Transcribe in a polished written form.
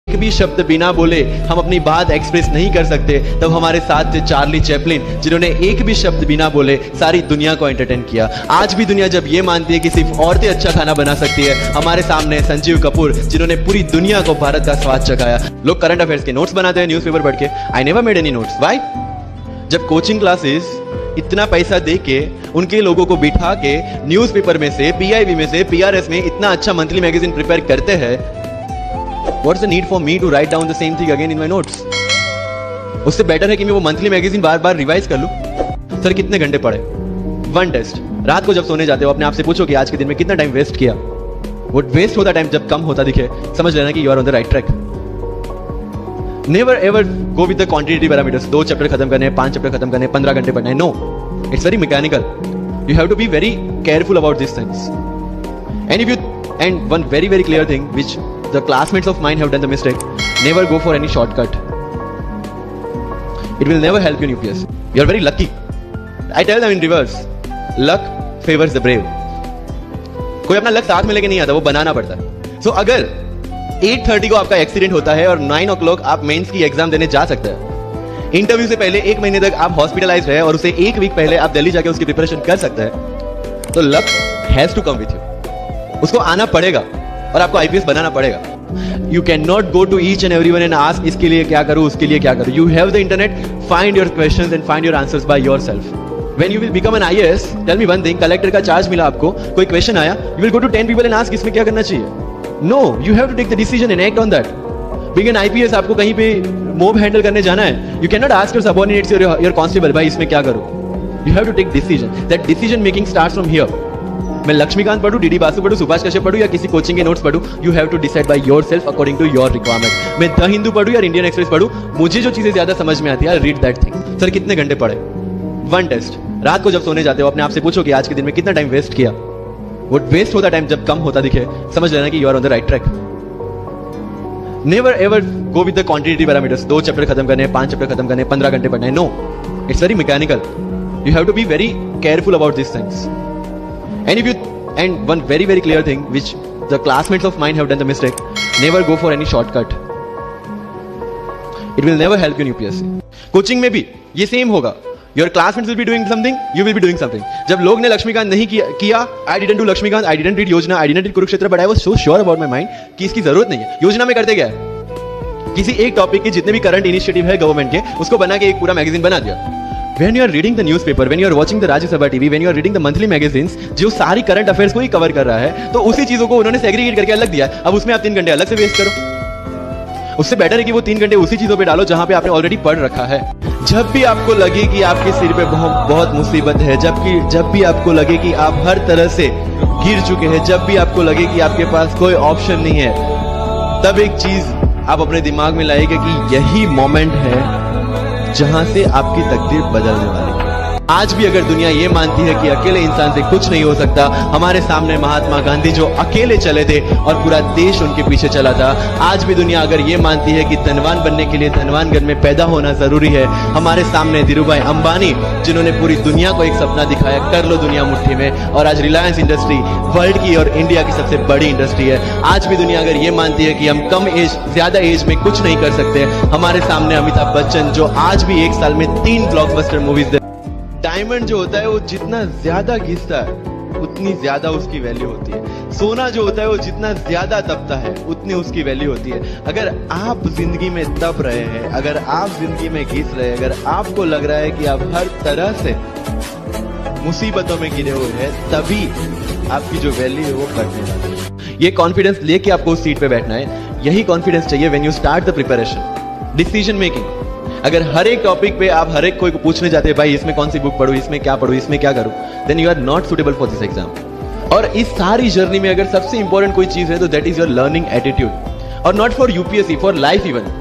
एक भी शब्द बिना बोले हम अपनी बात एक्सप्रेस नहीं कर सकते, तब हमारे साथ थे चार्ली चैपलिन, जिन्होंने एक भी शब्द बिना बोले सारी दुनिया को एंटरटेन किया। आज भी दुनिया जब ये मानती है कि सिर्फ औरतें अच्छा खाना बना सकती है, हमारे सामने संजीव कपूर, जिन्होंने पूरी दुनिया को भारत का स्वाद चखाया। लोग करंट अफेयर्स के नोट्स बनाते हैं न्यूज़पेपर पढ़ के। I never made any notes. Why? जब कोचिंग क्लासेस इतना पैसा दे के उनके लोगों को बिठा के न्यूज़पेपर में से, पीआईबी में से, पीआरएस में इतना अच्छा मंथली मैगजीन प्रिपेयर करते हैं, What's the need for me to write down the same thing again in my notes? उससे बेटर है कि मैं वो मंथली मैगजीन बार बार रिवाइज कर लूं। सर कितने घंटे पढ़े? One test. रात को जब सोने जाते हो अपने आप से पूछो कि आज के दिन में कितना टाइम वेस्ट किया। वो वेस्ट होता टाइम जब कम होता दिखे, समझ लेना कि you are on the right track. Never ever go with the quantitative parameters. 2 chapter खत्म करने हैं, 5 चैप्टर खत्म करने हैं, 15 घंटे पढ़ना है। No, it's very mechanical. You have to be very careful about this things. And one very clear thing which the classmates of mine have done the mistake: never go for any shortcut. It will never help you in UPSC. You are very lucky. I tell them in reverse: luck favors the brave. कोई अपना luck साथ में लेके नहीं आता, वो बनाना पड़ता है। So अगर 8:30 को आपका एक्सीडेंट होता है और 9 o'clock आप मेंस की एग्जाम देने जा सकते हैं, इंटरव्यू से पहले 1 महीने तक आप हॉस्पिटलाइज रहे और उसे 1 वीक पहले आप दिल्ली जाके उसकी प्रिपरेशन कर सकते हैं, तो luck has to come with you. उसको आना पड़ेगा और आपको आईपीएस बनाना पड़ेगा। You can not go to each and everyone and ask इसके लिए क्या करूं, उसके लिए क्या करूं। You have the internet, find your questions and find your answers by yourself. When you will become an IAS, tell me one thing, collector का charge मिला आपको, कोई क्वेश्चन आया, you will go to 10 people and ask इसमें क्या करना चाहिए? No, you have to take the decision and act on that. Being an IPS, आपको कहीं पे मोब हैंडल करने जाना है, you can not ask your subordinates, your constable, भाई इसमें क्या करूं। You have to take decision. That decision making starts from here. मैं लक्ष्मीकांत पढ़ूं, डीडी बासु पढ़ूं, सुभाष कश्यप पढ़ूं या किसी कोचिंग के नोट्स पढ़ूं, you have to decide by yourself according to your requirement. मैं द हिंदू पढ़ूं या इंडियन एक्सप्रेस पढ़ूं, मुझे जो चीजें ज्यादा समझ में आती है, रीड दैट थिंग। सर कितने घंटे पढ़े? One test. रात को जब सोने जाते हो अपने आप से पूछो कि आज के दिन में कितना टाइम वेस्ट किया। वो वेस्ट होता टाइम जब कम होता दिखे, समझ लेना कि you are on the right track. Never ever go with the quantitative parameters. 2 chapter खत्म करने हैं, 5 चैप्टर खत्म करने हैं, 15 घंटे पढ़ना है। No, it's very mechanical. You have to be very careful about this things. And one very clear thing which the classmates of mine have done the mistake: never go for any shortcut. It will never help you in UPSC. Coaching में भी ये same होगा। Your classmates will be doing something, you will be doing something. जब लोग ने लक्ष्मीकांत नहीं किया, I didn't do Laxmikant, I didn't read योजना, I didn't read Kurukshetra, but I was so sure about my mind कि इसकी जरूरत नहीं है। योजना में करते क्या है? किसी एक टॉपिक के जितने भी करंट इनिशिएटिव है गवर्नमेंट के, उसको बना के एक पूरा मैगजीन बना दिया। When you are reading the newspaper, when you are watching the Rajya Sabha TV, when you are reading the monthly magazines, जो सारी करंट अफेयर्स को ही कवर कर रहा है, तो उसी चीजों को उन्होंने सेग्रीगेट करके अलग दिया है। अब उसमें आप 3 घंटे अलग से वेस्ट करो। उससे बेटर है कि वो 3 घंटे उसी चीजों पे डालो जहां पे आपने ऑलरेडी पढ़ रखा है। जब भी आपको लगे कि आपके सिर पे बहुत मुसीबत है, जब भी आपको लगे कि आप हर तरह से गिर चुके हैं, जब भी आपको लगे कि आपके पास कोई ऑप्शन नहीं है, तब एक चीज आप अपने दिमाग में लाइएगा कि यही मोमेंट है जहां से आपकी तकदीर बदलने वाली है। आज भी अगर दुनिया ये मानती है कि अकेले इंसान से कुछ नहीं हो सकता, हमारे सामने महात्मा गांधी जो अकेले चले थे और पूरा देश उनके पीछे चला था। आज भी दुनिया अगर ये मानती है कि धनवान बनने के लिए धनवान घर में पैदा होना जरूरी है, हमारे सामने धीरूभाई अंबानी, जिन्होंने पूरी दुनिया को एक सपना दिखाया, कर लो दुनिया मुट्ठी में, और आज रिलायंस इंडस्ट्री वर्ल्ड की और इंडिया की सबसे बड़ी इंडस्ट्री है। आज भी दुनिया अगर ये मानती है कि हम कम एज, ज्यादा एज में कुछ नहीं कर सकते, हमारे सामने अमिताभ बच्चन, जो आज भी एक साल में 3 ब्लॉकबस्टर मूवीज। डायमंड जो होता है वो जितना ज्यादा घिसता है उतनी ज्यादा उसकी वैल्यू होती है। सोना जो होता है वो जितना ज्यादा तपता है उतनी उसकी वैल्यू होती है। अगर आप जिंदगी में तप रहे हैं, अगर आप जिंदगी में घिस रहे हैं, अगर आपको लग रहा है कि आप हर तरह से मुसीबतों में गिरे हुए हैं, तभी आपकी जो वैल्यू है वो बढ़ने वाली है। ये कॉन्फिडेंस लेके आपको उस सीट पे बैठना है। यही कॉन्फिडेंस चाहिए when you start the preparation, decision making. अगर हर एक टॉपिक पे आप हर एक कोई को पूछने जाते हैं, भाई इसमें कौन सी बुक पढ़ूं, इसमें क्या पढ़ूं, इसमें क्या करूं, then you are not suitable for this exam. और इस सारी जर्नी में अगर सबसे इंपॉर्टेंट कोई चीज है तो that is your learning attitude, और not for UPSC, for life even.